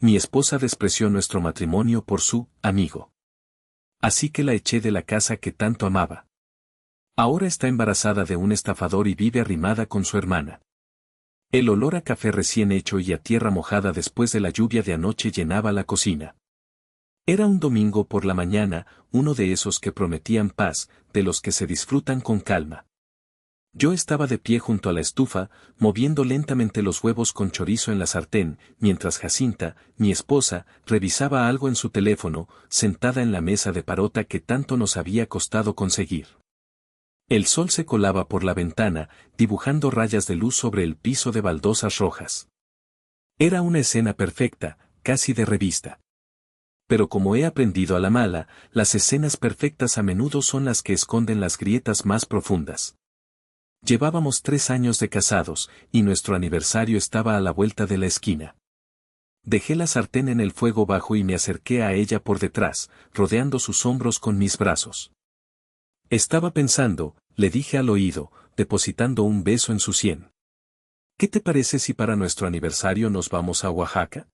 Mi esposa despreció nuestro matrimonio por su amigo. Así que la eché de la casa que tanto amaba. Ahora está embarazada de un estafador y vive arrimada con su hermana. El olor a café recién hecho y a tierra mojada después de la lluvia de anoche llenaba la cocina. Era un domingo por la mañana, uno de esos que prometían paz, de los que se disfrutan con calma. Yo estaba de pie junto a la estufa, moviendo lentamente los huevos con chorizo en la sartén, mientras Jacinta, mi esposa, revisaba algo en su teléfono, sentada en la mesa de parota que tanto nos había costado conseguir. El sol se colaba por la ventana, dibujando rayas de luz sobre el piso de baldosas rojas. Era una escena perfecta, casi de revista. Pero como he aprendido a la mala, las escenas perfectas a menudo son las que esconden las grietas más profundas. Llevábamos 3 años de casados, y nuestro aniversario estaba a la vuelta de la esquina. Dejé la sartén en el fuego bajo y me acerqué a ella por detrás, rodeando sus hombros con mis brazos. Estaba pensando, le dije al oído, depositando un beso en su sien. ¿Qué te parece si para nuestro aniversario nos vamos a Oaxaca?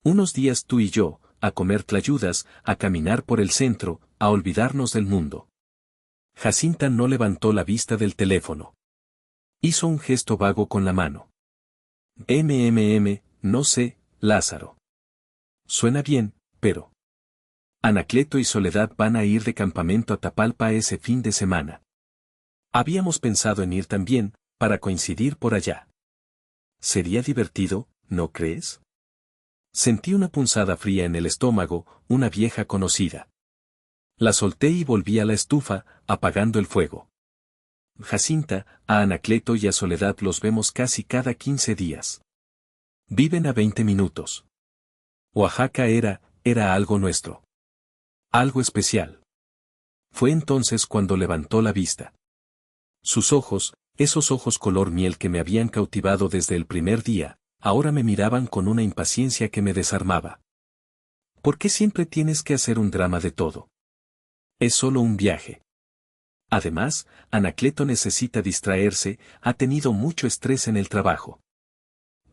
Unos días tú y yo, a comer tlayudas, a caminar por el centro, a olvidarnos del mundo. Jacinta no levantó la vista del teléfono. Hizo un gesto vago con la mano. No sé, Lázaro. Suena bien, pero... Anacleto y Soledad van a ir de campamento a Tapalpa ese fin de semana. Habíamos pensado en ir también, para coincidir por allá. Sería divertido, ¿no crees? Sentí una punzada fría en el estómago, una vieja conocida. La solté y volví a la estufa, apagando el fuego. Jacinta, a Anacleto y a Soledad los vemos casi cada 15 días. Viven a 20 minutos. Oaxaca era algo nuestro. Algo especial. Fue entonces cuando levantó la vista. Sus ojos, esos ojos color miel que me habían cautivado desde el primer día, ahora me miraban con una impaciencia que me desarmaba. ¿Por qué siempre tienes que hacer un drama de todo? Es solo un viaje. Además, Anacleto necesita distraerse, ha tenido mucho estrés en el trabajo.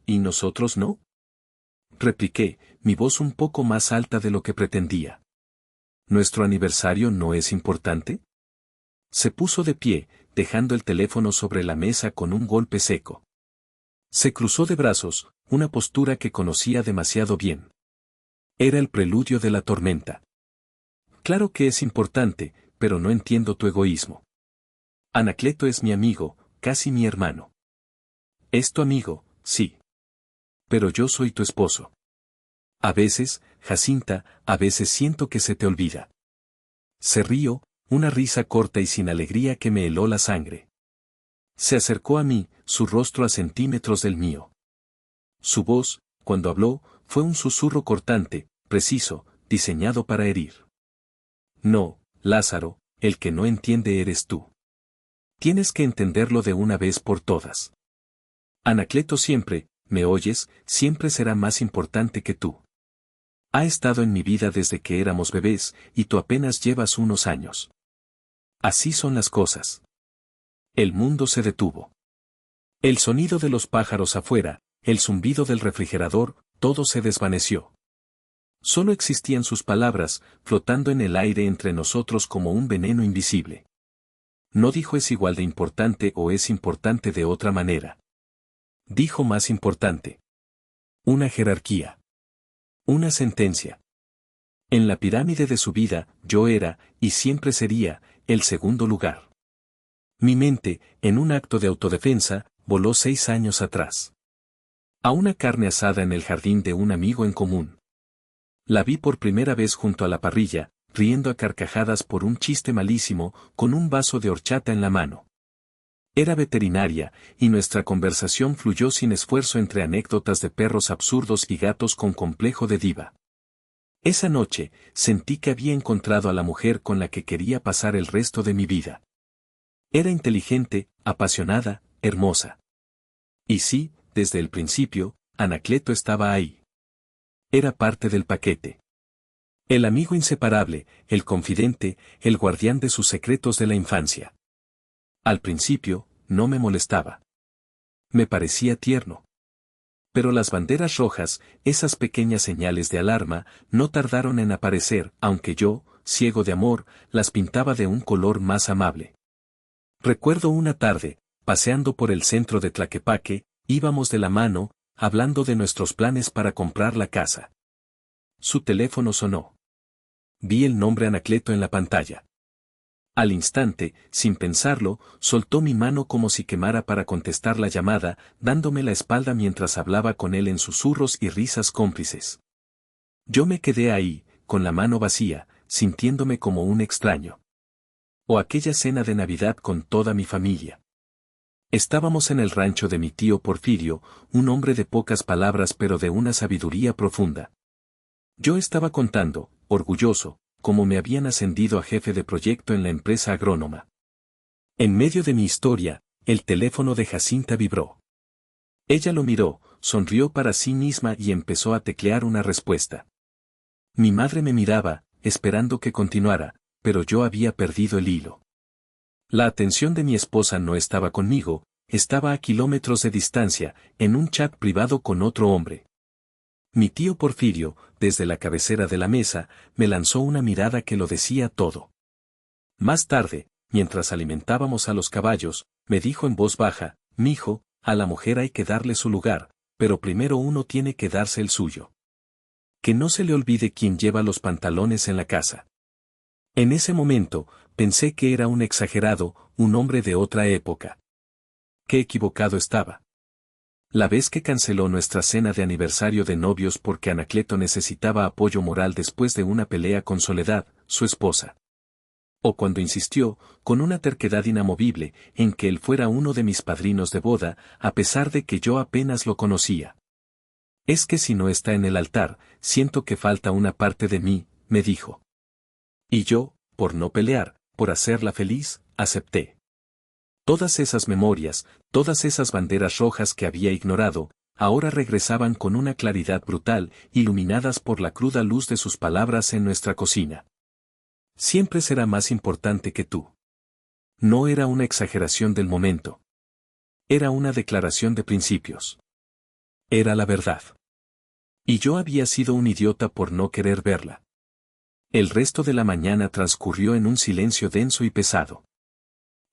¿Y nosotros no? Repliqué, mi voz un poco más alta de lo que pretendía. ¿Nuestro aniversario no es importante? Se puso de pie, dejando el teléfono sobre la mesa con un golpe seco. Se cruzó de brazos, una postura que conocía demasiado bien. Era el preludio de la tormenta. Claro que es importante, pero no entiendo tu egoísmo. Anacleto es mi amigo, casi mi hermano. Es tu amigo, sí. Pero yo soy tu esposo. A veces, Jacinta, a veces siento que se te olvida. Se rió, una risa corta y sin alegría que me heló la sangre. Se acercó a mí, su rostro a centímetros del mío. Su voz, cuando habló, fue un susurro cortante, preciso, diseñado para herir. No, Lázaro, el que no entiende eres tú. Tienes que entenderlo de una vez por todas. Anacleto siempre, ¿me oyes?, siempre será más importante que tú. Ha estado en mi vida desde que éramos bebés, y tú apenas llevas unos años. Así son las cosas. El mundo se detuvo. El sonido de los pájaros afuera, el zumbido del refrigerador, todo se desvaneció. Solo existían sus palabras, flotando en el aire entre nosotros como un veneno invisible. No dijo es igual de importante o es importante de otra manera. Dijo más importante. Una jerarquía. Una sentencia. En la pirámide de su vida, yo era, y siempre sería, el segundo lugar. Mi mente, en un acto de autodefensa, voló 6 años atrás. A una carne asada en el jardín de un amigo en común. La vi por primera vez junto a la parrilla, riendo a carcajadas por un chiste malísimo, con un vaso de horchata en la mano. Era veterinaria, y nuestra conversación fluyó sin esfuerzo entre anécdotas de perros absurdos y gatos con complejo de diva. Esa noche, sentí que había encontrado a la mujer con la que quería pasar el resto de mi vida. Era inteligente, apasionada, hermosa. Y sí, desde el principio, Anacleto estaba ahí. Era parte del paquete. El amigo inseparable, el confidente, el guardián de sus secretos de la infancia. Al principio, no me molestaba. Me parecía tierno. Pero las banderas rojas, esas pequeñas señales de alarma, no tardaron en aparecer, aunque yo, ciego de amor, las pintaba de un color más amable. Recuerdo una tarde, paseando por el centro de Tlaquepaque, íbamos de la mano, hablando de nuestros planes para comprar la casa. Su teléfono sonó. Vi el nombre Anacleto en la pantalla. Al instante, sin pensarlo, soltó mi mano como si quemara para contestar la llamada, dándome la espalda mientras hablaba con él en susurros y risas cómplices. Yo me quedé ahí, con la mano vacía, sintiéndome como un extraño. O aquella cena de Navidad con toda mi familia. Estábamos en el rancho de mi tío Porfirio, un hombre de pocas palabras pero de una sabiduría profunda. Yo estaba contando, orgulloso, cómo me habían ascendido a jefe de proyecto en la empresa agrónoma. En medio de mi historia, el teléfono de Jacinta vibró. Ella lo miró, sonrió para sí misma y empezó a teclear una respuesta. Mi madre me miraba, esperando que continuara, pero yo había perdido el hilo. La atención de mi esposa no estaba conmigo, estaba a kilómetros de distancia, en un chat privado con otro hombre. Mi tío Porfirio, desde la cabecera de la mesa, me lanzó una mirada que lo decía todo. Más tarde, mientras alimentábamos a los caballos, me dijo en voz baja, mijo, a la mujer hay que darle su lugar, pero primero uno tiene que darse el suyo. Que no se le olvide quién lleva los pantalones en la casa. En ese momento, pensé que era un exagerado, un hombre de otra época. Qué equivocado estaba. La vez que canceló nuestra cena de aniversario de novios porque Anacleto necesitaba apoyo moral después de una pelea con Soledad, su esposa. O cuando insistió, con una terquedad inamovible, en que él fuera uno de mis padrinos de boda, a pesar de que yo apenas lo conocía. Es que si no está en el altar, siento que falta una parte de mí, me dijo. Y yo, por no pelear, por hacerla feliz, acepté. Todas esas memorias, todas esas banderas rojas que había ignorado, ahora regresaban con una claridad brutal, iluminadas por la cruda luz de sus palabras en nuestra cocina. Siempre será más importante que tú. No era una exageración del momento. Era una declaración de principios. Era la verdad. Y yo había sido un idiota por no querer verla. El resto de la mañana transcurrió en un silencio denso y pesado.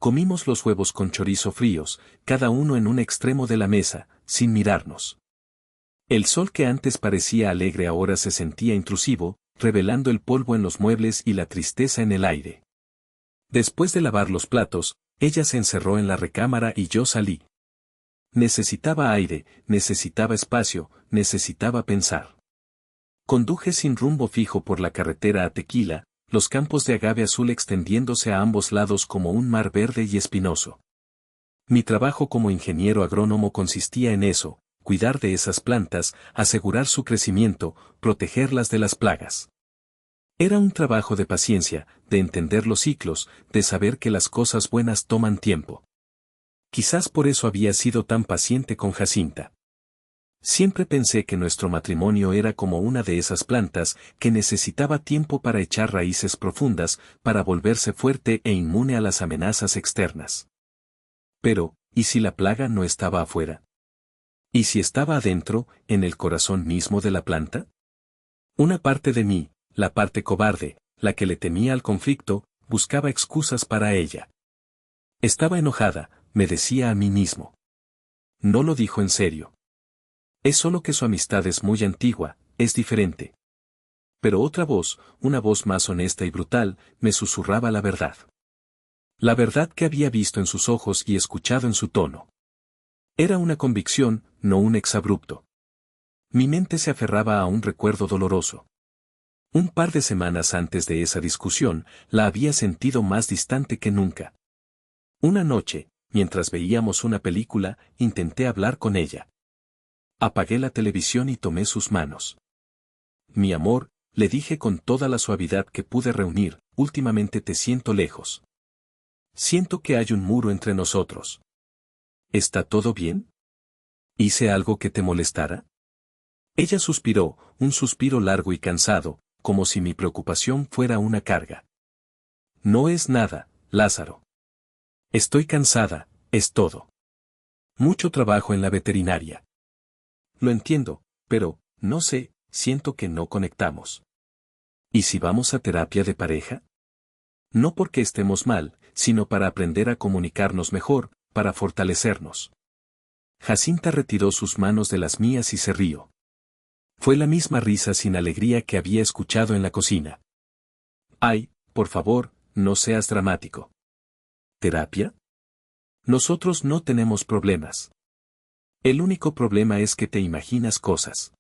Comimos los huevos con chorizo fríos, cada uno en un extremo de la mesa, sin mirarnos. El sol que antes parecía alegre ahora se sentía intrusivo, revelando el polvo en los muebles y la tristeza en el aire. Después de lavar los platos, ella se encerró en la recámara y yo salí. Necesitaba aire, necesitaba espacio, necesitaba pensar. Conduje sin rumbo fijo por la carretera a Tequila, los campos de agave azul extendiéndose a ambos lados como un mar verde y espinoso. Mi trabajo como ingeniero agrónomo consistía en eso, cuidar de esas plantas, asegurar su crecimiento, protegerlas de las plagas. Era un trabajo de paciencia, de entender los ciclos, de saber que las cosas buenas toman tiempo. Quizás por eso había sido tan paciente con Jacinta. Siempre pensé que nuestro matrimonio era como una de esas plantas que necesitaba tiempo para echar raíces profundas, para volverse fuerte e inmune a las amenazas externas. Pero, ¿y si la plaga no estaba afuera? ¿Y si estaba adentro, en el corazón mismo de la planta? Una parte de mí, la parte cobarde, la que le temía al conflicto, buscaba excusas para ella. Estaba enojada, me decía a mí mismo. No lo dijo en serio. Es solo que su amistad es muy antigua, es diferente. Pero otra voz, una voz más honesta y brutal, me susurraba la verdad. La verdad que había visto en sus ojos y escuchado en su tono. Era una convicción, no un exabrupto. Mi mente se aferraba a un recuerdo doloroso. Un par de semanas antes de esa discusión, la había sentido más distante que nunca. Una noche, mientras veíamos una película, intenté hablar con ella. Apagué la televisión y tomé sus manos. Mi amor, le dije con toda la suavidad que pude reunir, últimamente te siento lejos. Siento que hay un muro entre nosotros. ¿Está todo bien? ¿Hice algo que te molestara? Ella suspiró, un suspiro largo y cansado, como si mi preocupación fuera una carga. No es nada, Lázaro. Estoy cansada, es todo. Mucho trabajo en la veterinaria. Lo entiendo, pero, no sé, siento que no conectamos. ¿Y si vamos a terapia de pareja? No porque estemos mal, sino para aprender a comunicarnos mejor, para fortalecernos. Jacinta retiró sus manos de las mías y se rió. Fue la misma risa sin alegría que había escuchado en la cocina. Ay, por favor, no seas dramático. ¿Terapia? Nosotros no tenemos problemas. El único problema es que te imaginas cosas.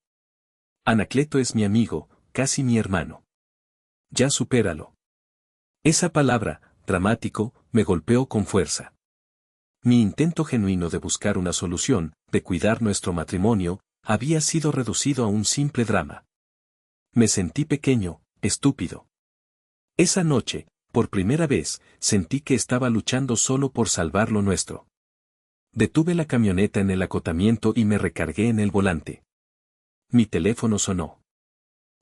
Anacleto es mi amigo, casi mi hermano. Ya supéralo. Esa palabra, dramático, me golpeó con fuerza. Mi intento genuino de buscar una solución, de cuidar nuestro matrimonio, había sido reducido a un simple drama. Me sentí pequeño, estúpido. Esa noche, por primera vez, sentí que estaba luchando solo por salvar lo nuestro. Detuve la camioneta en el acotamiento y me recargué en el volante. Mi teléfono sonó.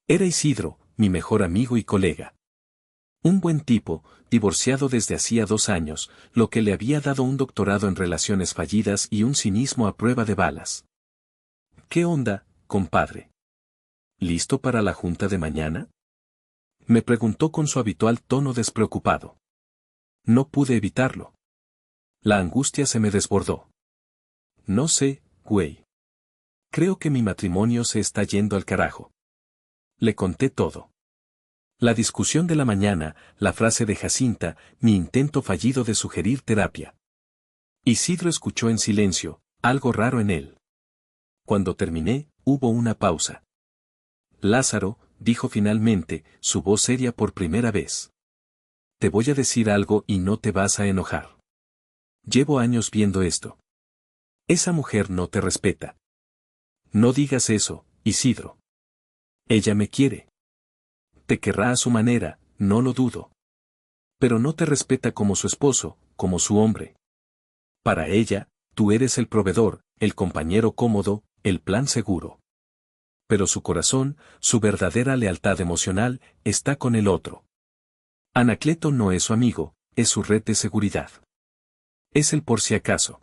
Era Isidro, mi mejor amigo y colega. Un buen tipo, divorciado desde hacía 2 años, lo que le había dado un doctorado en relaciones fallidas y un cinismo a prueba de balas. ¿Qué onda, compadre? ¿Listo para la junta de mañana? Me preguntó con su habitual tono despreocupado. No pude evitarlo. La angustia se me desbordó. No sé, güey. Creo que mi matrimonio se está yendo al carajo. Le conté todo. La discusión de la mañana, la frase de Jacinta, mi intento fallido de sugerir terapia. Isidro escuchó en silencio, algo raro en él. Cuando terminé, hubo una pausa. Lázaro, dijo finalmente, su voz seria por primera vez. Te voy a decir algo y no te vas a enojar. Llevo años viendo esto. Esa mujer no te respeta. No digas eso, Isidro. Ella me quiere. Te querrá a su manera, no lo dudo. Pero no te respeta como su esposo, como su hombre. Para ella, tú eres el proveedor, el compañero cómodo, el plan seguro. Pero su corazón, su verdadera lealtad emocional, está con el otro. Anacleto no es su amigo, es su red de seguridad. Es el por si acaso.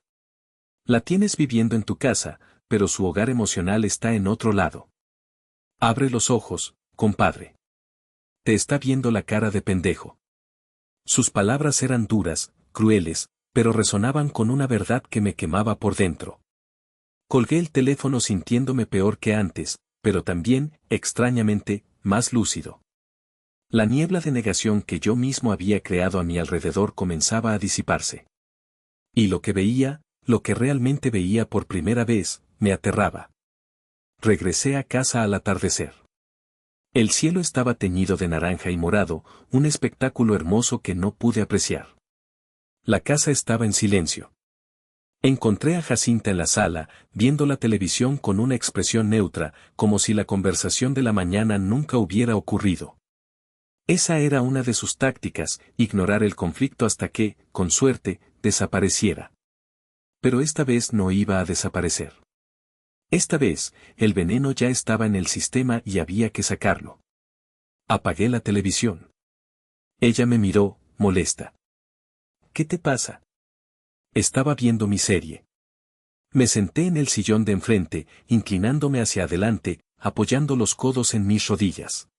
La tienes viviendo en tu casa, pero su hogar emocional está en otro lado. Abre los ojos, compadre. Te está viendo la cara de pendejo. Sus palabras eran duras, crueles, pero resonaban con una verdad que me quemaba por dentro. Colgué el teléfono sintiéndome peor que antes, pero también, extrañamente, más lúcido. La niebla de negación que yo mismo había creado a mi alrededor comenzaba a disiparse. Y lo que veía, lo que realmente veía por primera vez, me aterraba. Regresé a casa al atardecer. El cielo estaba teñido de naranja y morado, un espectáculo hermoso que no pude apreciar. La casa estaba en silencio. Encontré a Jacinta en la sala, viendo la televisión con una expresión neutra, como si la conversación de la mañana nunca hubiera ocurrido. Esa era una de sus tácticas, ignorar el conflicto hasta que, con suerte, desapareciera. Pero esta vez no iba a desaparecer. Esta vez, el veneno ya estaba en el sistema y había que sacarlo. Apagué la televisión. Ella me miró, molesta. ¿Qué te pasa? Estaba viendo mi serie. Me senté en el sillón de enfrente, inclinándome hacia adelante, apoyando los codos en mis rodillas.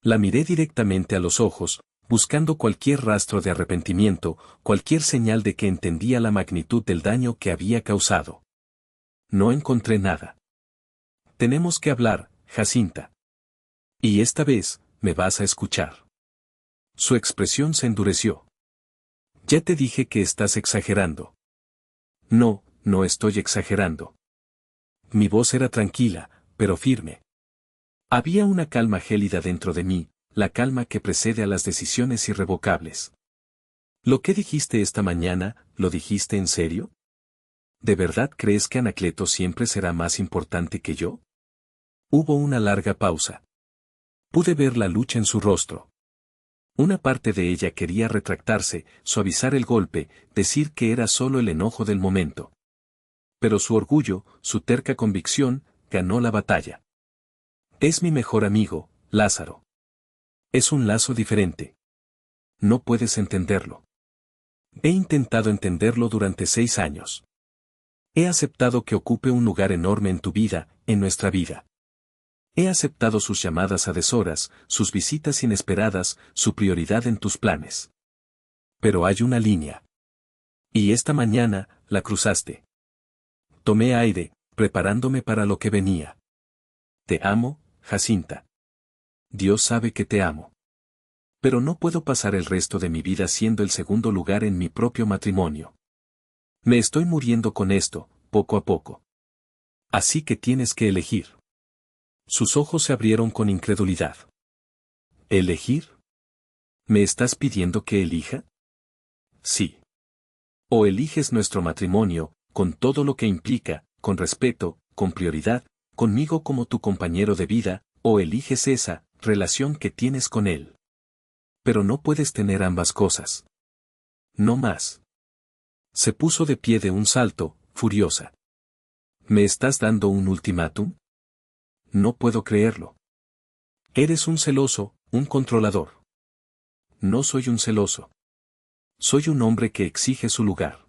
La miré directamente a los ojos, buscando cualquier rastro de arrepentimiento, cualquier señal de que entendía la magnitud del daño que había causado. No encontré nada. Tenemos que hablar, Jacinta. Y esta vez, me vas a escuchar. Su expresión se endureció. Ya te dije que estás exagerando. No, no estoy exagerando. Mi voz era tranquila, pero firme. Había una calma gélida dentro de mí, la calma que precede a las decisiones irrevocables. ¿Lo que dijiste esta mañana, lo dijiste en serio? ¿De verdad crees que Anacleto siempre será más importante que yo? Hubo una larga pausa. Pude ver la lucha en su rostro. Una parte de ella quería retractarse, suavizar el golpe, decir que era solo el enojo del momento. Pero su orgullo, su terca convicción, ganó la batalla. Es mi mejor amigo, Lázaro. Es un lazo diferente. No puedes entenderlo. He intentado entenderlo durante 6 años. He aceptado que ocupe un lugar enorme en tu vida, en nuestra vida. He aceptado sus llamadas a deshoras, sus visitas inesperadas, su prioridad en tus planes. Pero hay una línea. Y esta mañana, la cruzaste. Tomé aire, preparándome para lo que venía. Te amo, Jacinta. Dios sabe que te amo. Pero no puedo pasar el resto de mi vida siendo el segundo lugar en mi propio matrimonio. Me estoy muriendo con esto, poco a poco. Así que tienes que elegir. Sus ojos se abrieron con incredulidad. ¿Elegir? ¿Me estás pidiendo que elija? Sí. O eliges nuestro matrimonio, con todo lo que implica, con respeto, con prioridad, conmigo como tu compañero de vida, o eliges esa relación que tienes con él. Pero no puedes tener ambas cosas. No más. Se puso de pie de un salto, furiosa. ¿Me estás dando un ultimátum? No puedo creerlo. Eres un celoso, un controlador. No soy un celoso. Soy un hombre que exige su lugar.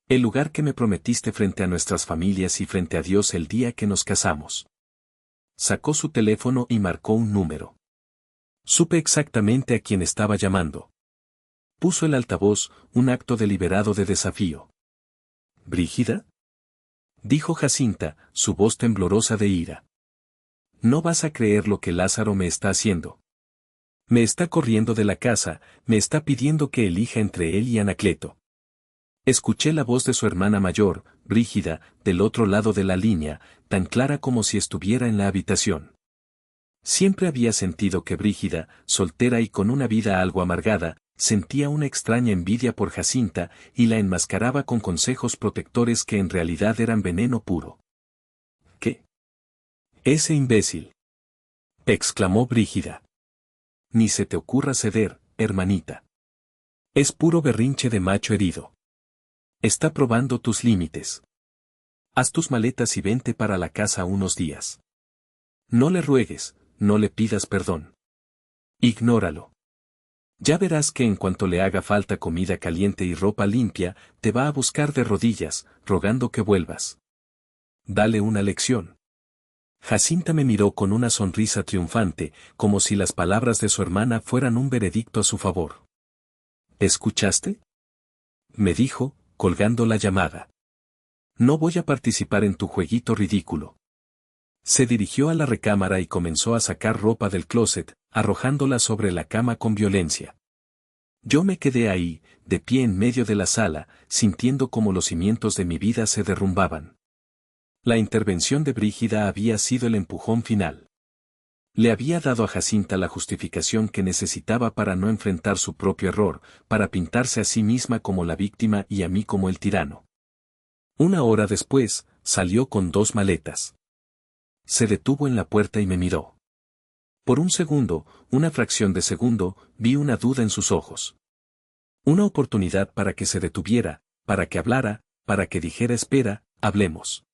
El lugar que me prometiste frente a nuestras familias y frente a Dios el día que nos casamos. Sacó su teléfono y marcó un número. Supe exactamente a quién estaba llamando. Puso el altavoz, un acto deliberado de desafío. ¿Brígida? Dijo Jacinta, su voz temblorosa de ira. No vas a creer lo que Lázaro me está haciendo. Me está corriendo de la casa, me está pidiendo que elija entre él y Anacleto. Escuché la voz de su hermana mayor, Brígida, del otro lado de la línea, tan clara como si estuviera en la habitación. Siempre había sentido que Brígida, soltera y con una vida algo amargada, sentía una extraña envidia por Jacinta y la enmascaraba con consejos protectores que en realidad eran veneno puro. ¿Qué? Ese imbécil. Exclamó Brígida. Ni se te ocurra ceder, hermanita. Es puro berrinche de macho herido. Está probando tus límites. Haz tus maletas y vente para la casa unos días. No le ruegues, no le pidas perdón. Ignóralo. Ya verás que en cuanto le haga falta comida caliente y ropa limpia, te va a buscar de rodillas, rogando que vuelvas. Dale una lección. Jacinta me miró con una sonrisa triunfante, como si las palabras de su hermana fueran un veredicto a su favor. ¿Escuchaste? Me dijo, colgando la llamada. No voy a participar en tu jueguito ridículo. Se dirigió a la recámara y comenzó a sacar ropa del closet, arrojándola sobre la cama con violencia. Yo me quedé ahí, de pie en medio de la sala, sintiendo como los cimientos de mi vida se derrumbaban. La intervención de Brígida había sido el empujón final. Le había dado a Jacinta la justificación que necesitaba para no enfrentar su propio error, para pintarse a sí misma como la víctima y a mí como el tirano. Una hora después, salió con 2 maletas. Se detuvo en la puerta y me miró. Por un segundo, una fracción de segundo, vi una duda en sus ojos. Una oportunidad para que se detuviera, para que hablara, para que dijera espera, hablemos.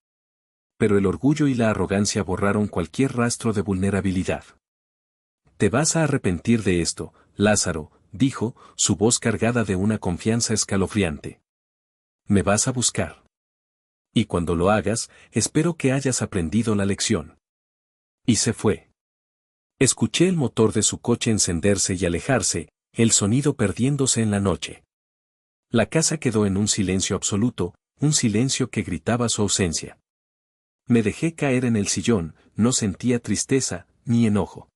Pero el orgullo y la arrogancia borraron cualquier rastro de vulnerabilidad. Te vas a arrepentir de esto, Lázaro, dijo, su voz cargada de una confianza escalofriante. Me vas a buscar. Y cuando lo hagas, espero que hayas aprendido la lección. Y se fue. Escuché el motor de su coche encenderse y alejarse, el sonido perdiéndose en la noche. La casa quedó en un silencio absoluto, un silencio que gritaba su ausencia. Me dejé caer en el sillón, no sentía tristeza, ni enojo.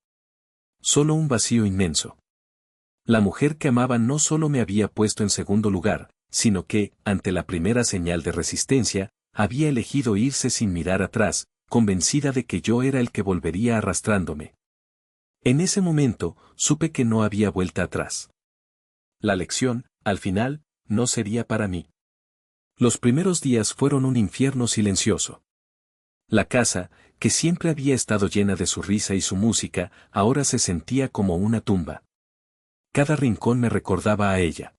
Solo un vacío inmenso. La mujer que amaba no solo me había puesto en segundo lugar, sino que, ante la primera señal de resistencia, había elegido irse sin mirar atrás, convencida de que yo era el que volvería arrastrándome. En ese momento, supe que no había vuelta atrás. La lección, al final, no sería para mí. Los primeros días fueron un infierno silencioso. La casa, que siempre había estado llena de su risa y su música, ahora se sentía como una tumba. Cada rincón me recordaba a ella.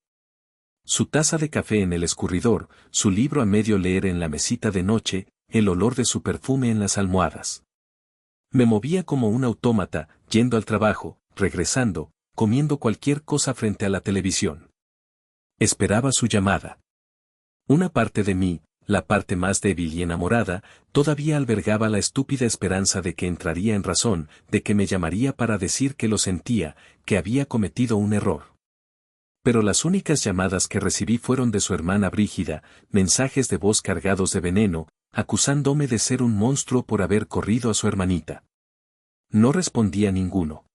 Su taza de café en el escurridor, su libro a medio leer en la mesita de noche, el olor de su perfume en las almohadas. Me movía como un autómata, yendo al trabajo, regresando, comiendo cualquier cosa frente a la televisión. Esperaba su llamada. Una parte de mí, la parte más débil y enamorada, todavía albergaba la estúpida esperanza de que entraría en razón, de que me llamaría para decir que lo sentía, que había cometido un error. Pero las únicas llamadas que recibí fueron de su hermana Brígida, mensajes de voz cargados de veneno, acusándome de ser un monstruo por haber corrido a su hermanita. No respondí a ninguno.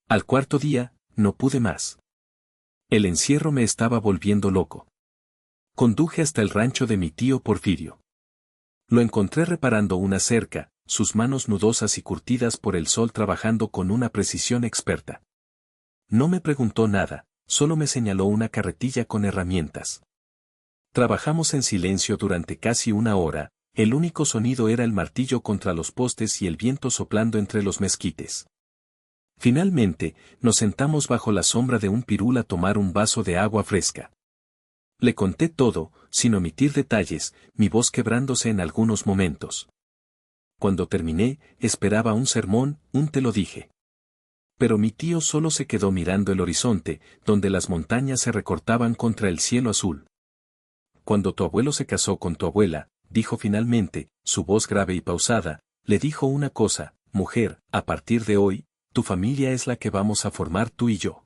Al cuarto día, no pude más. El encierro me estaba volviendo loco. Conduje hasta el rancho de mi tío Porfirio. Lo encontré reparando una cerca, sus manos nudosas y curtidas por el sol trabajando con una precisión experta. No me preguntó nada, solo me señaló una carretilla con herramientas. Trabajamos en silencio durante casi una hora, el único sonido era el martillo contra los postes y el viento soplando entre los mezquites. Finalmente, nos sentamos bajo la sombra de un pirul a tomar un vaso de agua fresca. Le conté todo, sin omitir detalles, mi voz quebrándose en algunos momentos. Cuando terminé, esperaba un sermón, un te lo dije. Pero mi tío solo se quedó mirando el horizonte, donde las montañas se recortaban contra el cielo azul. Cuando tu abuelo se casó con tu abuela, dijo finalmente, su voz grave y pausada, le dijo una cosa, mujer, a partir de hoy, tu familia es la que vamos a formar tú y yo.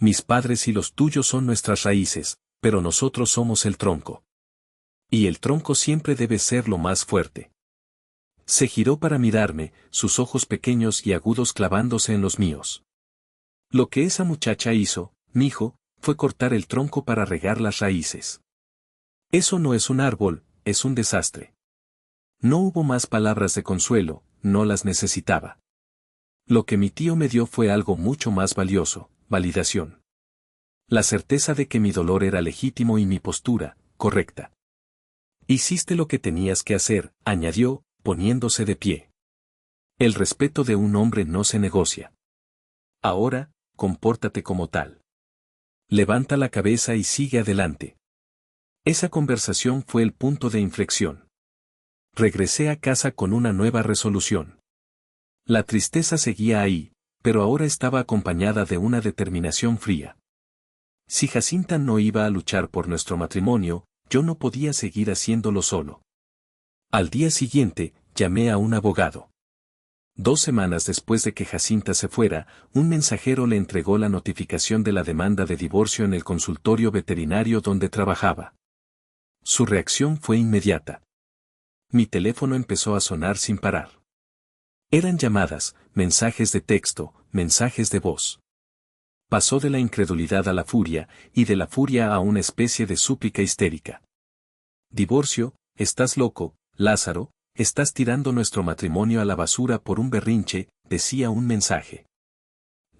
Mis padres y los tuyos son nuestras raíces, pero nosotros somos el tronco. Y el tronco siempre debe ser lo más fuerte. Se giró para mirarme, sus ojos pequeños y agudos clavándose en los míos. Lo que esa muchacha hizo, mijo, fue cortar el tronco para regar las raíces. Eso no es un árbol, es un desastre. No hubo más palabras de consuelo, no las necesitaba. Lo que mi tío me dio fue algo mucho más valioso, validación. La certeza de que mi dolor era legítimo y mi postura, correcta. Hiciste lo que tenías que hacer, añadió, poniéndose de pie. El respeto de un hombre no se negocia. Ahora, compórtate como tal. Levanta la cabeza y sigue adelante. Esa conversación fue el punto de inflexión. Regresé a casa con una nueva resolución. La tristeza seguía ahí, pero ahora estaba acompañada de una determinación fría. Si Jacinta no iba a luchar por nuestro matrimonio, yo no podía seguir haciéndolo solo. Al día siguiente, llamé a un abogado. 2 semanas después de que Jacinta se fuera, un mensajero le entregó la notificación de la demanda de divorcio en el consultorio veterinario donde trabajaba. Su reacción fue inmediata. Mi teléfono empezó a sonar sin parar. Eran llamadas, mensajes de texto, mensajes de voz. Pasó de la incredulidad a la furia, y de la furia a una especie de súplica histérica. Divorcio, estás loco, Lázaro, estás tirando nuestro matrimonio a la basura por un berrinche, decía un mensaje.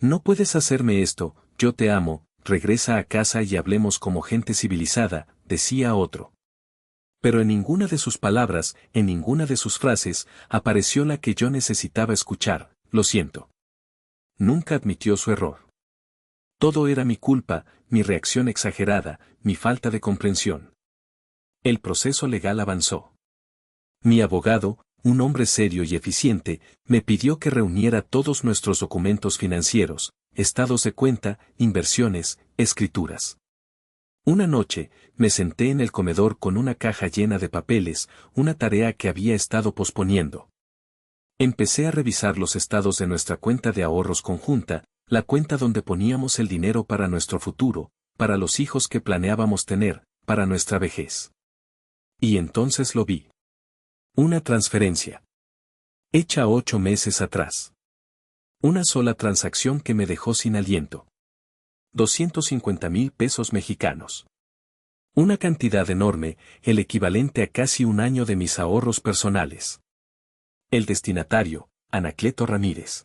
No puedes hacerme esto, yo te amo, regresa a casa y hablemos como gente civilizada, decía otro. Pero en ninguna de sus palabras, en ninguna de sus frases, apareció la que yo necesitaba escuchar, lo siento. Nunca admitió su error. Todo era mi culpa, mi reacción exagerada, mi falta de comprensión. El proceso legal avanzó. Mi abogado, un hombre serio y eficiente, me pidió que reuniera todos nuestros documentos financieros, estados de cuenta, inversiones, escrituras. Una noche, me senté en el comedor con una caja llena de papeles, una tarea que había estado posponiendo. Empecé a revisar los estados de nuestra cuenta de ahorros conjunta, la cuenta donde poníamos el dinero para nuestro futuro, para los hijos que planeábamos tener, para nuestra vejez. Y entonces lo vi. Una transferencia. Hecha 8 meses atrás. Una sola transacción que me dejó sin aliento. 250,000 pesos mexicanos. Una cantidad enorme, el equivalente a casi un año de mis ahorros personales. El destinatario, Anacleto Ramírez.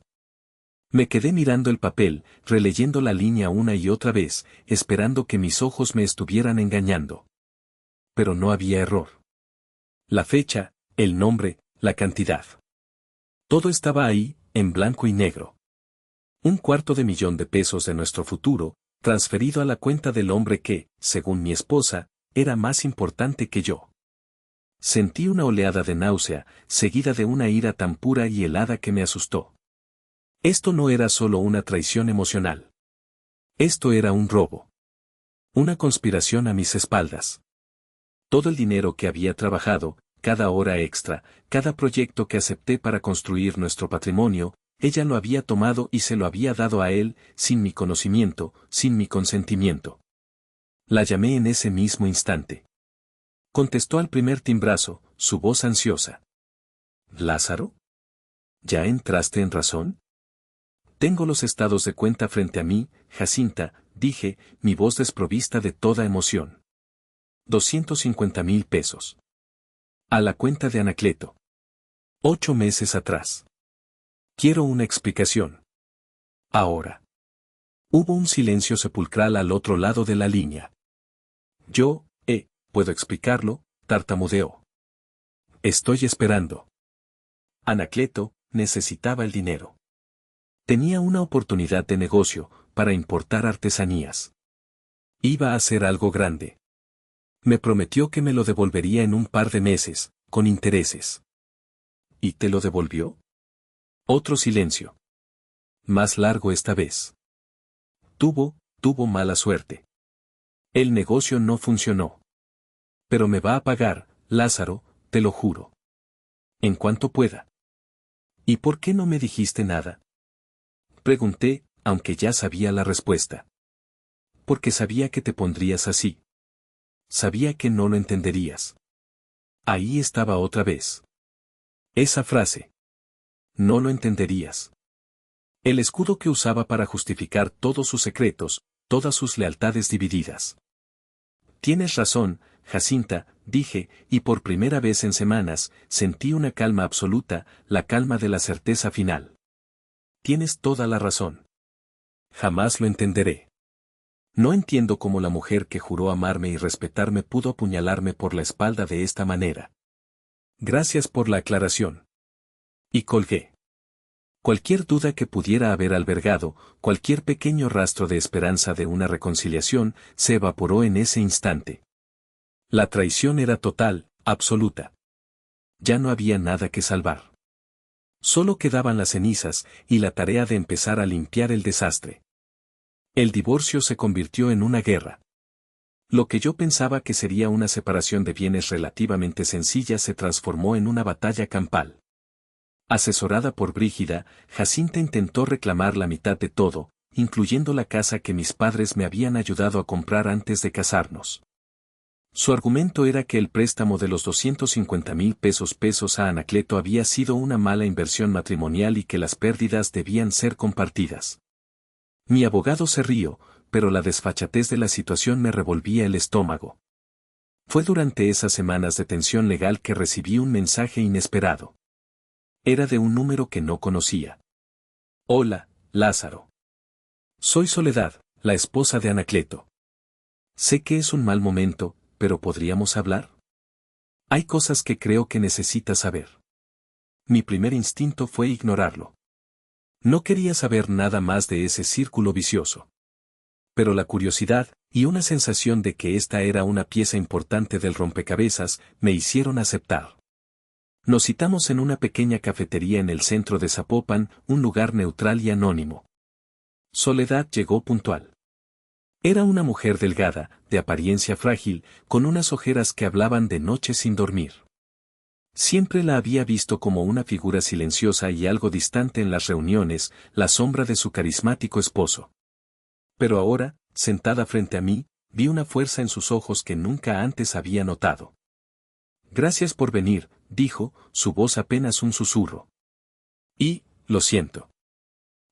Me quedé mirando el papel, releyendo la línea una y otra vez, esperando que mis ojos me estuvieran engañando. Pero no había error. La fecha, el nombre, la cantidad. Todo estaba ahí, en blanco y negro. 250,000 pesos de nuestro futuro, transferido a la cuenta del hombre que, según mi esposa, era más importante que yo. Sentí una oleada de náusea, seguida de una ira tan pura y helada que me asustó. Esto no era solo una traición emocional. Esto era un robo. Una conspiración a mis espaldas. Todo el dinero que había trabajado, cada hora extra, cada proyecto que acepté para construir nuestro patrimonio, ella lo había tomado y se lo había dado a él, sin mi conocimiento, sin mi consentimiento. La llamé en ese mismo instante. Contestó al primer timbrazo, su voz ansiosa. ¿Lázaro? ¿Ya entraste en razón? Tengo los estados de cuenta frente a mí, Jacinta, dije, mi voz desprovista de toda emoción. 250,000 pesos. A la cuenta de Anacleto. 8 meses atrás. Quiero una explicación. Ahora. Hubo un silencio sepulcral al otro lado de la línea. ¿Puedo explicarlo?, tartamudeó. Estoy esperando. Anacleto necesitaba el dinero. Tenía una oportunidad de negocio para importar artesanías. Iba a hacer algo grande. Me prometió que me lo devolvería en un par de meses, con intereses. ¿Y te lo devolvió? Otro silencio. Más largo esta vez. Tuvo mala suerte. El negocio no funcionó. Pero me va a pagar, Lázaro, te lo juro. En cuanto pueda. ¿Y por qué no me dijiste nada? Pregunté, aunque ya sabía la respuesta. Porque sabía que te pondrías así. Sabía que no lo entenderías. Ahí estaba otra vez. Esa frase. No lo entenderías. El escudo que usaba para justificar todos sus secretos, todas sus lealtades divididas. Tienes razón, Jacinta, dije, y por primera vez en semanas, sentí una calma absoluta, la calma de la certeza final. Tienes toda la razón. Jamás lo entenderé. No entiendo cómo la mujer que juró amarme y respetarme pudo apuñalarme por la espalda de esta manera. Gracias por la aclaración. Y colgué. Cualquier duda que pudiera haber albergado, cualquier pequeño rastro de esperanza de una reconciliación, se evaporó en ese instante. La traición era total, absoluta. Ya no había nada que salvar. Solo quedaban las cenizas y la tarea de empezar a limpiar el desastre. El divorcio se convirtió en una guerra. Lo que yo pensaba que sería una separación de bienes relativamente sencilla se transformó en una batalla campal. Asesorada por Brígida, Jacinta intentó reclamar la mitad de todo, incluyendo la casa que mis padres me habían ayudado a comprar antes de casarnos. Su argumento era que el préstamo de los 250,000 pesos a Anacleto había sido una mala inversión matrimonial y que las pérdidas debían ser compartidas. Mi abogado se rió, pero la desfachatez de la situación me revolvía el estómago. Fue durante esas semanas de tensión legal que recibí un mensaje inesperado. Era de un número que no conocía. Hola, Lázaro. Soy Soledad, la esposa de Anacleto. Sé que es un mal momento, pero ¿podríamos hablar? Hay cosas que creo que necesitas saber. Mi primer instinto fue ignorarlo. No quería saber nada más de ese círculo vicioso. Pero la curiosidad, y una sensación de que esta era una pieza importante del rompecabezas, me hicieron aceptar. Nos citamos en una pequeña cafetería en el centro de Zapopan, un lugar neutral y anónimo. Soledad llegó puntual. Era una mujer delgada, de apariencia frágil, con unas ojeras que hablaban de noches sin dormir. Siempre la había visto como una figura silenciosa y algo distante en las reuniones, la sombra de su carismático esposo. Pero ahora, sentada frente a mí, vi una fuerza en sus ojos que nunca antes había notado. Gracias por venir, dijo, su voz apenas un susurro. Y, lo siento.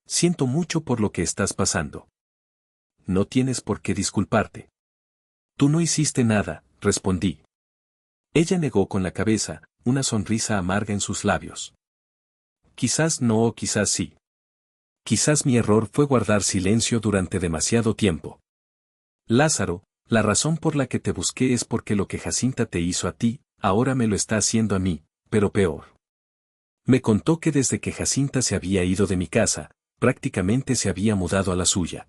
Siento mucho por lo que estás pasando. No tienes por qué disculparte. Tú no hiciste nada, respondí. Ella negó con la cabeza, una sonrisa amarga en sus labios. Quizás no o quizás sí. Quizás mi error fue guardar silencio durante demasiado tiempo. Lázaro, la razón por la que te busqué es porque lo que Jacinta te hizo a ti, ahora me lo está haciendo a mí, pero peor. Me contó que desde que Jacinta se había ido de mi casa, prácticamente se había mudado a la suya.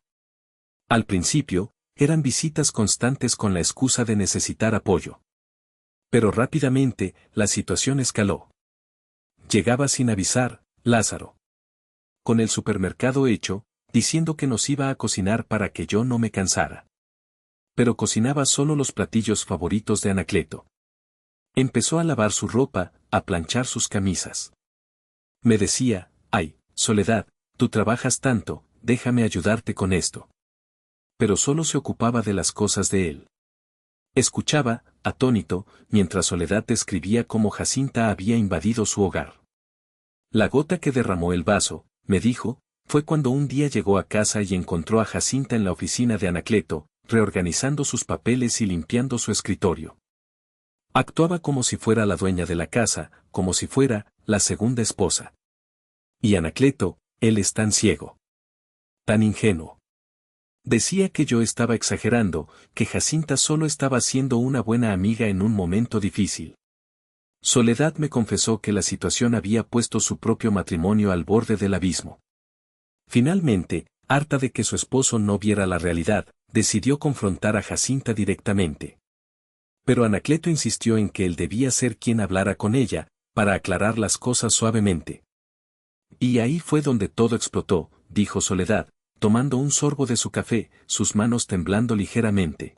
Al principio, eran visitas constantes con la excusa de necesitar apoyo. Pero rápidamente, la situación escaló. Llegaba sin avisar, Lázaro. Con el supermercado hecho, diciendo que nos iba a cocinar para que yo no me cansara. pero cocinaba solo los platillos favoritos de Anacleto. Empezó a lavar su ropa, a planchar sus camisas. Me decía, ay, Soledad, tú trabajas tanto, déjame ayudarte con esto. Pero solo se ocupaba de las cosas de él. Escuchaba, atónito, mientras Soledad describía cómo Jacinta había invadido su hogar. La gota que derramó el vaso, me dijo, fue cuando un día llegó a casa y encontró a Jacinta en la oficina de Anacleto, reorganizando sus papeles y limpiando su escritorio. Actuaba como si fuera la dueña de la casa, como si fuera la segunda esposa. Y Anacleto, él es tan ciego. Tan ingenuo. Decía que yo estaba exagerando, que Jacinta solo estaba siendo una buena amiga en un momento difícil. Soledad me confesó que la situación había puesto su propio matrimonio al borde del abismo. Finalmente, harta de que su esposo no viera la realidad, decidió confrontar a Jacinta directamente. Pero Anacleto insistió en que él debía ser quien hablara con ella, para aclarar las cosas suavemente. Y ahí fue donde todo explotó, dijo Soledad, tomando un sorbo de su café, sus manos temblando ligeramente.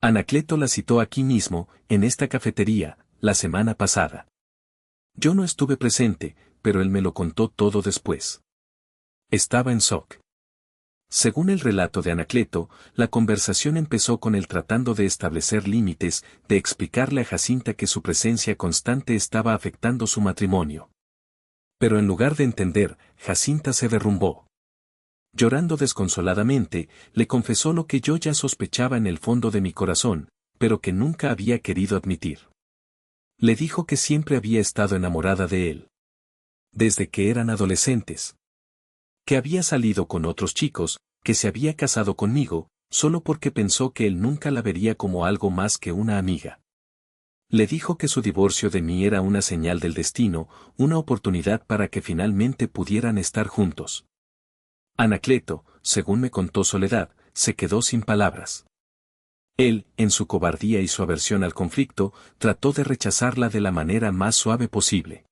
Anacleto la citó aquí mismo, en esta cafetería, la semana pasada. Yo no estuve presente, pero él me lo contó todo después. Estaba en shock. Según el relato de Anacleto, la conversación empezó con él tratando de establecer límites, de explicarle a Jacinta que su presencia constante estaba afectando su matrimonio. Pero en lugar de entender, Jacinta se derrumbó. Llorando desconsoladamente, le confesó lo que yo ya sospechaba en el fondo de mi corazón, pero que nunca había querido admitir. Le dijo que siempre había estado enamorada de él. Desde que eran adolescentes. Que había salido con otros chicos, que se había casado conmigo, solo porque pensó que él nunca la vería como algo más que una amiga. Le dijo que su divorcio de mí era una señal del destino, una oportunidad para que finalmente pudieran estar juntos. Anacleto, según me contó Soledad, se quedó sin palabras. Él, en su cobardía y su aversión al conflicto, trató de rechazarla de la manera más suave posible.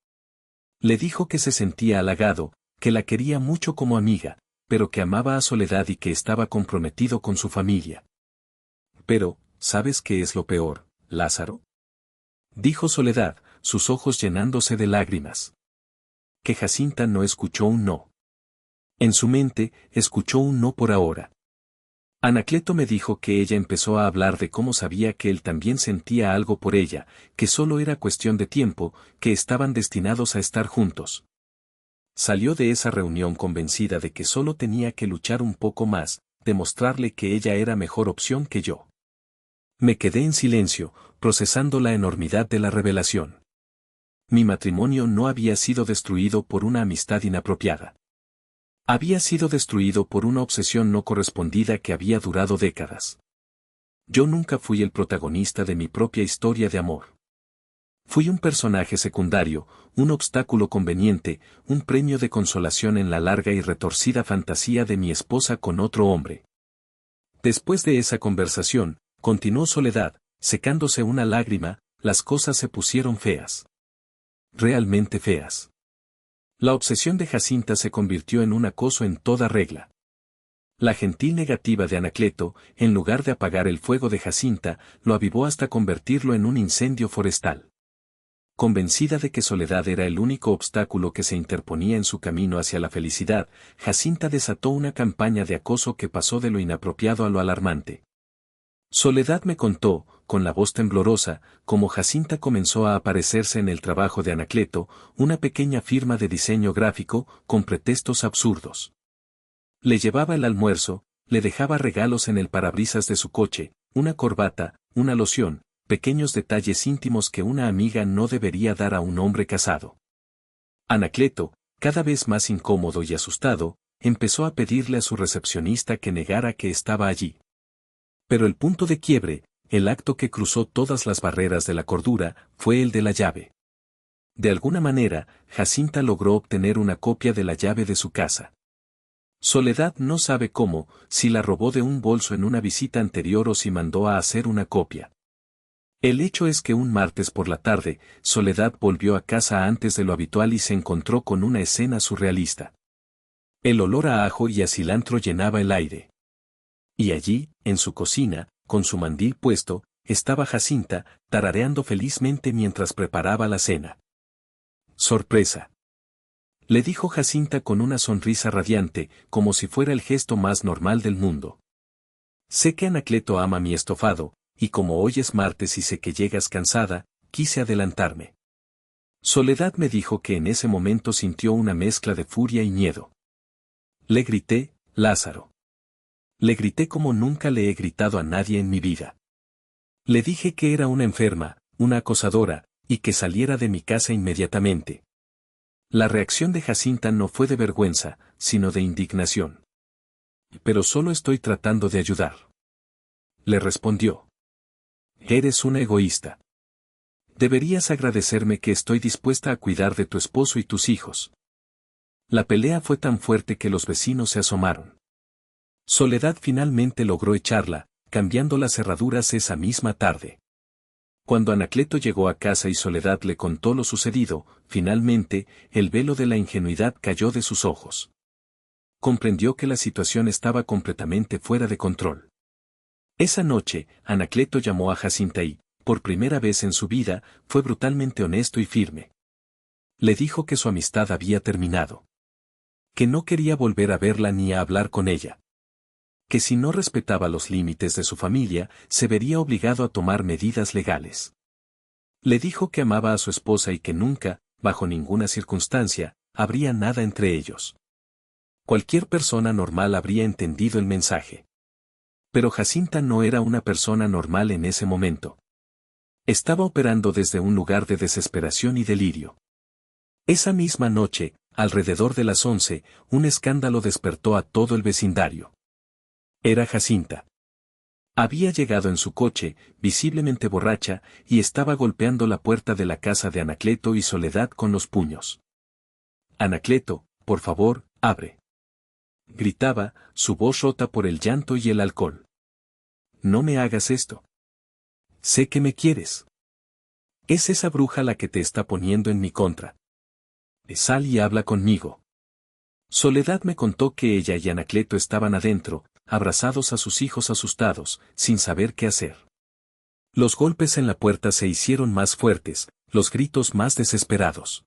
Le dijo que se sentía halagado, que la quería mucho como amiga, pero que amaba a Soledad y que estaba comprometido con su familia. Pero, ¿sabes qué es lo peor, Lázaro? Dijo Soledad, sus ojos llenándose de lágrimas. Que Jacinta no escuchó un no. En su mente, escuchó un no por ahora. Anacleto me dijo que ella empezó a hablar de cómo sabía que él también sentía algo por ella, que solo era cuestión de tiempo, que estaban destinados a estar juntos. Salió de esa reunión convencida de que solo tenía que luchar un poco más, demostrarle que ella era mejor opción que yo. Me quedé en silencio, procesando la enormidad de la revelación. Mi matrimonio no había sido destruido por una amistad inapropiada. Había sido destruido por una obsesión no correspondida que había durado décadas. Yo nunca fui el protagonista de mi propia historia de amor. Fui un personaje secundario, un obstáculo conveniente, un premio de consolación en la larga y retorcida fantasía de mi esposa con otro hombre. Después de esa conversación, continuó Soledad, secándose una lágrima, las cosas se pusieron feas. Realmente feas. La obsesión de Jacinta se convirtió en un acoso en toda regla. La gentil negativa de Anacleto, en lugar de apagar el fuego de Jacinta, lo avivó hasta convertirlo en un incendio forestal. Convencida de que Soledad era el único obstáculo que se interponía en su camino hacia la felicidad, Jacinta desató una campaña de acoso que pasó de lo inapropiado a lo alarmante. Soledad me contó, con la voz temblorosa, cómo Jacinta comenzó a aparecerse en el trabajo de Anacleto, una pequeña firma de diseño gráfico, con pretextos absurdos. Le llevaba el almuerzo, le dejaba regalos en el parabrisas de su coche, una corbata, una loción, pequeños detalles íntimos que una amiga no debería dar a un hombre casado. Anacleto, cada vez más incómodo y asustado, empezó a pedirle a su recepcionista que negara que estaba allí. Pero el punto de quiebre, el acto que cruzó todas las barreras de la cordura, fue el de la llave. De alguna manera, Jacinta logró obtener una copia de la llave de su casa. Soledad no sabe cómo, si la robó de un bolso en una visita anterior o si mandó a hacer una copia. El hecho es que un martes por la tarde, Soledad volvió a casa antes de lo habitual y se encontró con una escena surrealista. El olor a ajo y a cilantro llenaba el aire. Y allí, en su cocina, con su mandil puesto, estaba Jacinta, tarareando felizmente mientras preparaba la cena. ¡Sorpresa!, le dijo Jacinta con una sonrisa radiante, como si fuera el gesto más normal del mundo. Sé que Anacleto ama mi estofado, y como hoy es martes y sé que llegas cansada, quise adelantarme. Soledad me dijo que en ese momento sintió una mezcla de furia y miedo. Le grité, Lázaro. Le grité como nunca le he gritado a nadie en mi vida. Le dije que era una enferma, una acosadora, y que saliera de mi casa inmediatamente. La reacción de Jacinta no fue de vergüenza, sino de indignación. Pero solo estoy tratando de ayudar. Le respondió. Eres una egoísta. Deberías agradecerme que estoy dispuesta a cuidar de tu esposo y tus hijos. La pelea fue tan fuerte que los vecinos se asomaron. Soledad finalmente logró echarla, cambiando las cerraduras esa misma tarde. Cuando Anacleto llegó a casa y Soledad le contó lo sucedido, finalmente, el velo de la ingenuidad cayó de sus ojos. Comprendió que la situación estaba completamente fuera de control. Esa noche, Anacleto llamó a Jacinta y, por primera vez en su vida, fue brutalmente honesto y firme. Le dijo que su amistad había terminado. Que no quería volver a verla ni a hablar con ella. Que si no respetaba los límites de su familia, se vería obligado a tomar medidas legales. Le dijo que amaba a su esposa y que nunca, bajo ninguna circunstancia, habría nada entre ellos. Cualquier persona normal habría entendido el mensaje. Pero Jacinta no era una persona normal en ese momento. Estaba operando desde un lugar de desesperación y delirio. Esa misma noche, alrededor de las 11, un escándalo despertó a todo el vecindario. Era Jacinta. Había llegado en su coche, visiblemente borracha, y estaba golpeando la puerta de la casa de Anacleto y Soledad con los puños. Anacleto, por favor, abre. Gritaba, su voz rota por el llanto y el alcohol. No me hagas esto. Sé que me quieres. Es esa bruja la que te está poniendo en mi contra. Sal y habla conmigo. Soledad me contó que ella y Anacleto estaban adentro, abrazados a sus hijos asustados, sin saber qué hacer. Los golpes en la puerta se hicieron más fuertes, los gritos más desesperados.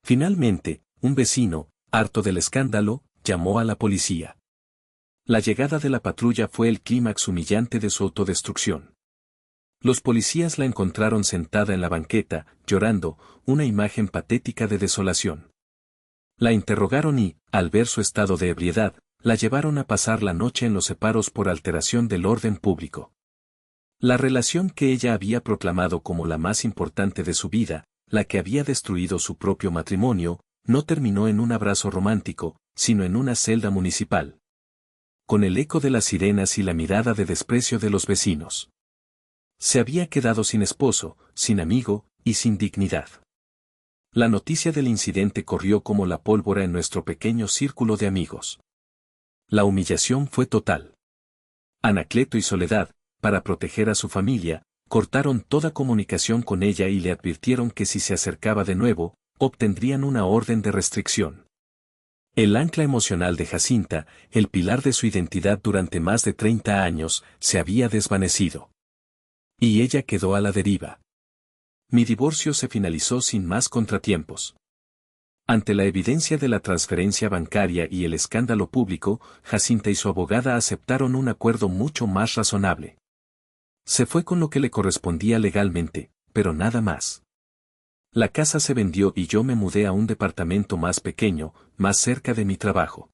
Finalmente, un vecino, harto del escándalo, llamó a la policía. La llegada de la patrulla fue el clímax humillante de su autodestrucción. Los policías la encontraron sentada en la banqueta, llorando, una imagen patética de desolación. La interrogaron y, al ver su estado de ebriedad, la llevaron a pasar la noche en los separos por alteración del orden público. La relación que ella había proclamado como la más importante de su vida, la que había destruido su propio matrimonio, no terminó en un abrazo romántico, sino en una celda municipal. Con el eco de las sirenas y la mirada de desprecio de los vecinos. Se había quedado sin esposo, sin amigo, y sin dignidad. La noticia del incidente corrió como la pólvora en nuestro pequeño círculo de amigos. La humillación fue total. Anacleto y Soledad, para proteger a su familia, cortaron toda comunicación con ella y le advirtieron que si se acercaba de nuevo, obtendrían una orden de restricción. El ancla emocional de Jacinta, el pilar de su identidad durante más de 30 años, se había desvanecido. Y ella quedó a la deriva. Mi divorcio se finalizó sin más contratiempos. Ante la evidencia de la transferencia bancaria y el escándalo público, Jacinta y su abogada aceptaron un acuerdo mucho más razonable. Se fue con lo que le correspondía legalmente, pero nada más. La casa se vendió y yo me mudé a un departamento más pequeño, más cerca de mi trabajo.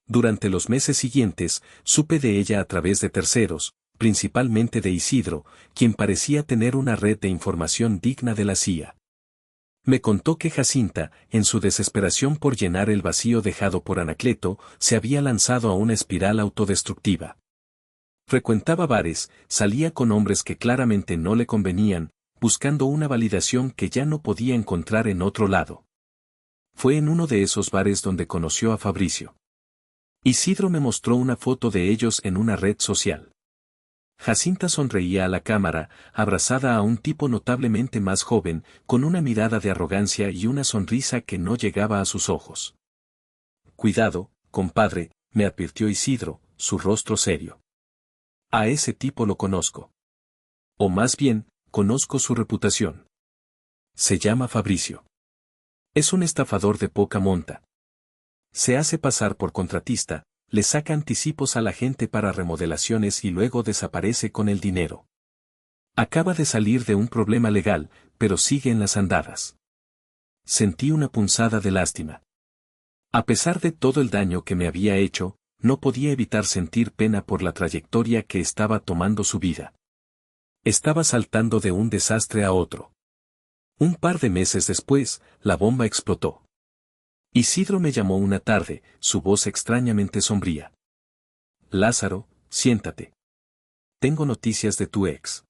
Durante los meses siguientes, supe de ella a través de terceros, principalmente de Isidro, quien parecía tener una red de información digna de la CIA. Me contó que Jacinta, en su desesperación por llenar el vacío dejado por Anacleto, se había lanzado a una espiral autodestructiva. Frecuentaba bares, salía con hombres que claramente no le convenían, buscando una validación que ya no podía encontrar en otro lado. Fue en uno de esos bares donde conoció a Fabricio. Isidro me mostró una foto de ellos en una red social. Jacinta sonreía a la cámara, abrazada a un tipo notablemente más joven, con una mirada de arrogancia y una sonrisa que no llegaba a sus ojos. Cuidado, compadre, me advirtió Isidro, su rostro serio. A ese tipo lo conozco. O más bien, conozco su reputación. Se llama Fabricio. Es un estafador de poca monta. Se hace pasar por contratista, le saca anticipos a la gente para remodelaciones y luego desaparece con el dinero. Acaba de salir de un problema legal, pero sigue en las andadas. Sentí una punzada de lástima. A pesar de todo el daño que me había hecho, no podía evitar sentir pena por la trayectoria que estaba tomando su vida. Estaba saltando de un desastre a otro. Un par de meses después, la bomba explotó. Isidro me llamó una tarde, su voz extrañamente sombría. Lázaro, siéntate. Tengo noticias de tu ex.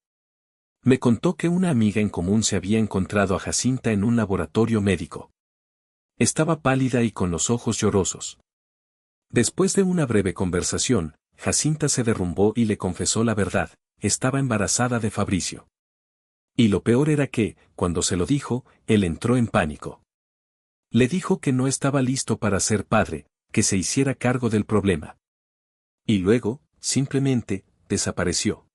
Me contó que una amiga en común se había encontrado a Jacinta en un laboratorio médico. Estaba pálida y con los ojos llorosos. Después de una breve conversación, Jacinta se derrumbó y le confesó la verdad, estaba embarazada de Fabricio. Y lo peor era que, cuando se lo dijo, él entró en pánico. Le dijo que no estaba listo para ser padre, que se hiciera cargo del problema. Y luego, simplemente, desapareció.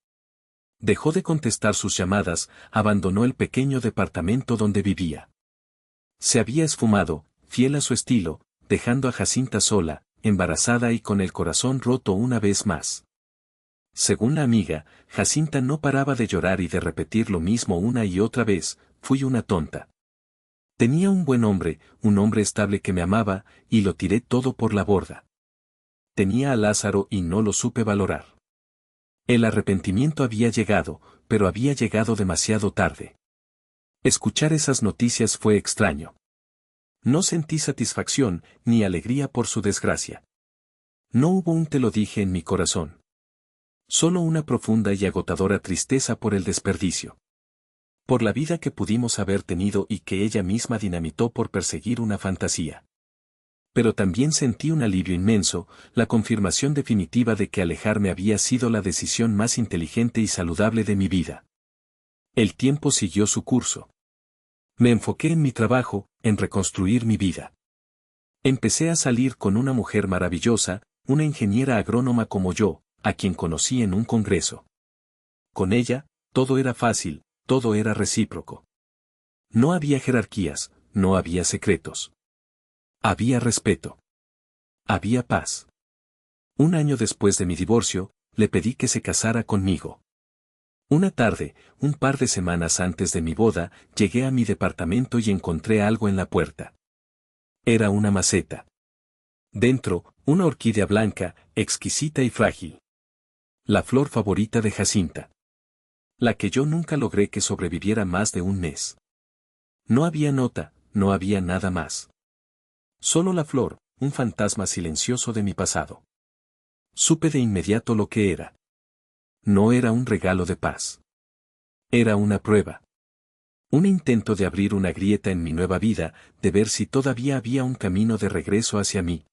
Dejó de contestar sus llamadas, abandonó el pequeño departamento donde vivía. Se había esfumado, fiel a su estilo, dejando a Jacinta sola, embarazada y con el corazón roto una vez más. Según la amiga, Jacinta no paraba de llorar y de repetir lo mismo una y otra vez, fui una tonta. Tenía un buen hombre, un hombre estable que me amaba, y lo tiré todo por la borda. Tenía a Lázaro y no lo supe valorar. El arrepentimiento había llegado, pero había llegado demasiado tarde. Escuchar esas noticias fue extraño. No sentí satisfacción, ni alegría por su desgracia. No hubo un te lo dije en mi corazón. Solo una profunda y agotadora tristeza por el desperdicio. Por la vida que pudimos haber tenido y que ella misma dinamitó por perseguir una fantasía. Pero también sentí un alivio inmenso, la confirmación definitiva de que alejarme había sido la decisión más inteligente y saludable de mi vida. El tiempo siguió su curso. Me enfoqué en mi trabajo, en reconstruir mi vida. Empecé a salir con una mujer maravillosa, una ingeniera agrónoma como yo, a quien conocí en un congreso. Con ella, todo era fácil, todo era recíproco. No había jerarquías, no había secretos. Había respeto. Había paz. Un año después de mi divorcio, le pedí que se casara conmigo. Una tarde, un par de semanas antes de mi boda, llegué a mi departamento y encontré algo en la puerta. Era una maceta. Dentro, una orquídea blanca, exquisita y frágil. La flor favorita de Jacinta. La que yo nunca logré que sobreviviera más de un mes. No había nota, no había nada más. Solo la flor, un fantasma silencioso de mi pasado. Supe de inmediato lo que era. No era un regalo de paz. Era una prueba. Un intento de abrir una grieta en mi nueva vida, de ver si todavía había un camino de regreso hacia mí.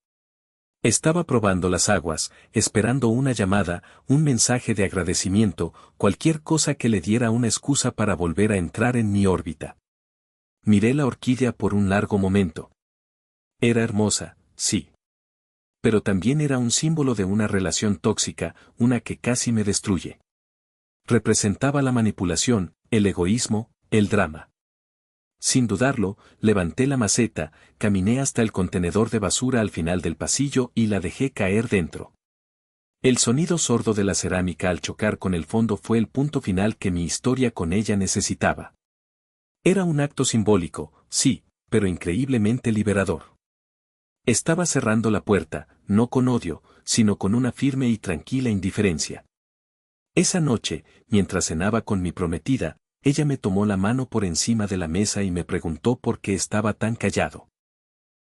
Estaba probando las aguas, esperando una llamada, un mensaje de agradecimiento, cualquier cosa que le diera una excusa para volver a entrar en mi órbita. Miré la orquídea por un largo momento. Era hermosa, sí. Pero también era un símbolo de una relación tóxica, una que casi me destruye. Representaba la manipulación, el egoísmo, el drama. Sin dudarlo, levanté la maceta, caminé hasta el contenedor de basura al final del pasillo y la dejé caer dentro. El sonido sordo de la cerámica al chocar con el fondo fue el punto final que mi historia con ella necesitaba. Era un acto simbólico, sí, pero increíblemente liberador. Estaba cerrando la puerta, no con odio, sino con una firme y tranquila indiferencia. Esa noche, mientras cenaba con mi prometida, ella me tomó la mano por encima de la mesa y me preguntó por qué estaba tan callado.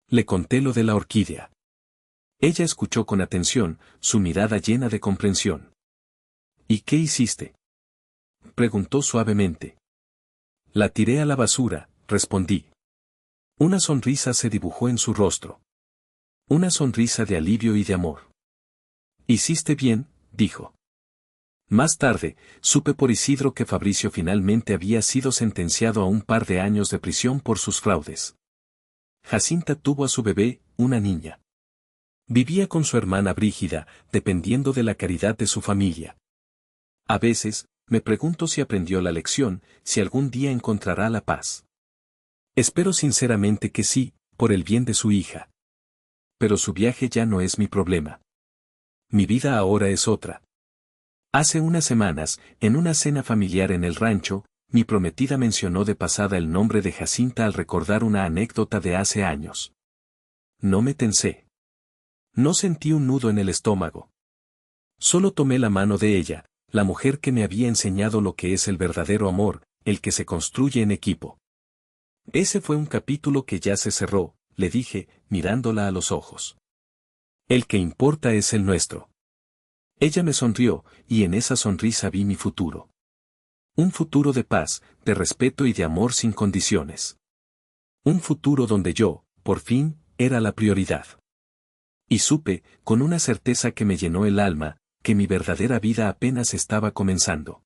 Le conté lo de la orquídea. Ella escuchó con atención, su mirada llena de comprensión. ¿Y qué hiciste?, preguntó suavemente. La tiré a la basura, respondí. Una sonrisa se dibujó en su rostro. Una sonrisa de alivio y de amor. Hiciste bien, dijo. Más tarde, supe por Isidro que Fabricio finalmente había sido sentenciado a un par de años de prisión por sus fraudes. Jacinta tuvo a su bebé, una niña. Vivía con su hermana Brígida, dependiendo de la caridad de su familia. A veces, me pregunto si aprendió la lección, si algún día encontrará la paz. Espero sinceramente que sí, por el bien de su hija. Pero su viaje ya no es mi problema. Mi vida ahora es otra. Hace unas semanas, en una cena familiar en el rancho, mi prometida mencionó de pasada el nombre de Jacinta al recordar una anécdota de hace años. No me tensé. No sentí un nudo en el estómago. Solo tomé la mano de ella, la mujer que me había enseñado lo que es el verdadero amor, el que se construye en equipo. Ese fue un capítulo que ya se cerró, le dije, mirándola a los ojos. El que importa es el nuestro. Ella me sonrió, y en esa sonrisa vi mi futuro. Un futuro de paz, de respeto y de amor sin condiciones. Un futuro donde yo, por fin, era la prioridad. Y supe, con una certeza que me llenó el alma, que mi verdadera vida apenas estaba comenzando.